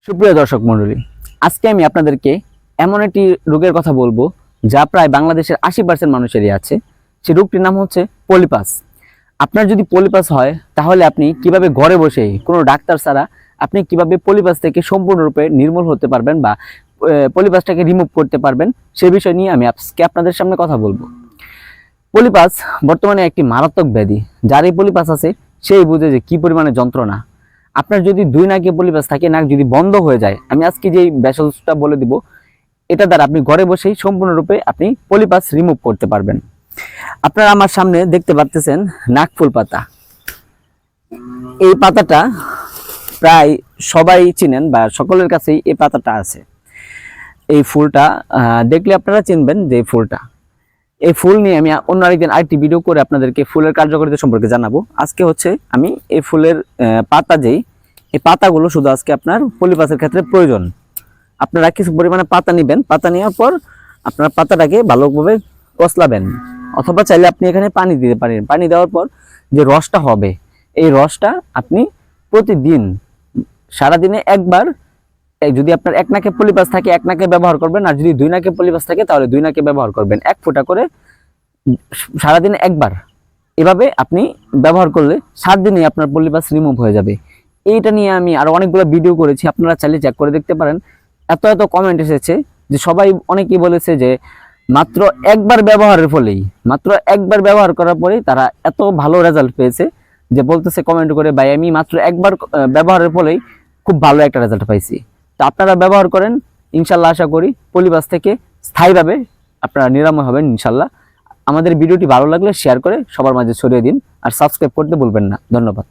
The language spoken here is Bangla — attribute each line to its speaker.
Speaker 1: সুপ্রিয় দর্শক মণ্ডলী, আজকে আমি আপনাদেরকে এমন একটি রোগের কথা বলবো যা প্রায় বাংলাদেশের 80% মানুষেরই আছে। সেই রোগটির নাম হচ্ছে পলিপাস। আপনার যদি পলিপাস হয় তাহলে আপনি কিভাবে ঘরে বসে কোনো ডাক্তার ছাড়া আপনি কিভাবে পলিপাস থেকে সম্পূর্ণরূপে নির্মূল হতে পারবেন বা পলিপাসটাকে রিমুভ করতে পারবেন সে বিষয় নিয়ে আমি আজকে আপনাদের সামনে কথা বলবো। পলিপাস বর্তমানে একটি মারাত্মক ব্যাধি। যার এই পলিপাস আছে সেই বুঝে যে কি পরিমাণে যন্ত্রণা। আপনার যদি দুই নাকে পলিপাস থাকে, নাক যদি বন্ধ হয়ে যায়, আমি আজকে যে ভেষজটা বলে দিব এটা দ্বারা আপনি ঘরে বসেই সম্পূর্ণরূপে আপনি পলিপাস রিমুভ করতে পারবেন। আপনারা আমার সামনে দেখতে পাচ্ছেন নাকফুল পাতা। এই পাতাটা প্রায় সবাই চিনেন বা সকলের কাছেই এই পাতাটা আছে। এই ফুলটা দেখলে আপনারা চিনবেন যে ফুলটা। এই ফুল নিয়ে আমি অন্য আরেকদিন আরেকটি ভিডিও করে আপনাদেরকে ফুলের কার্যকারিতা সম্পর্কে জানাবো। আজকে হচ্ছে আমি এই ফুলের পাতা এই পাতাগুলো শুধু আজকে আপনার পলিপাসের ক্ষেত্রে প্রয়োজন। আপনারা কিছু পরিমাণে পাতা নেবেন। পাতা নেওয়ার পর আপনার পাতাটাকে ভালোভাবে কচলাবেন, অথবা চাইলে আপনি এখানে পানি দিতে পারেন। পানি দেওয়ার পর যে রসটা হবে, এই রসটা আপনি প্রতিদিন সারাদিনে একবার, যদি আপনার এক নাকে পলিপাস থাকে এক নাকে ব্যবহার করবেন, আর যদি দুই নাকে পলিপাস থাকে তাহলে দুই নাকে ব্যবহার করবেন। 1 ফোঁটা করে সারাদিনে একবার এভাবে আপনি ব্যবহার করলে 7 দিনে আপনার পলিপাস রিমুভ হয়ে যাবে। এইটা নিয়ে আমি আরো অনেকগুলো ভিডিও করেছি, আপনারা চাইলে চেক করে দেখতে পারেন। এত কমেন্ট এসেছে যে সবাই অনেকেই বলেছে যে মাত্র একবার ব্যবহার করার পরেই তারা এত ভালো রেজাল্ট পেয়েছে যে বলতেছে কমেন্ট করে, ভাই আমি মাত্র একবার ব্যবহারের ফলেই খুব ভালো একটা রেজাল্ট পাইছি। তো আপনারা ব্যবহার করেন, ইনশাল্লাহ আশা করি পলিপাস থেকে স্থায়ীভাবে আপনারা নিরাময় হবেন ইনশাল্লাহ। আমাদের ভিডিওটি ভালো লাগলে শেয়ার করে সবার মাঝে ছড়িয়ে দিন, আর সাবস্ক্রাইব করতে ভুলবেন না। ধন্যবাদ।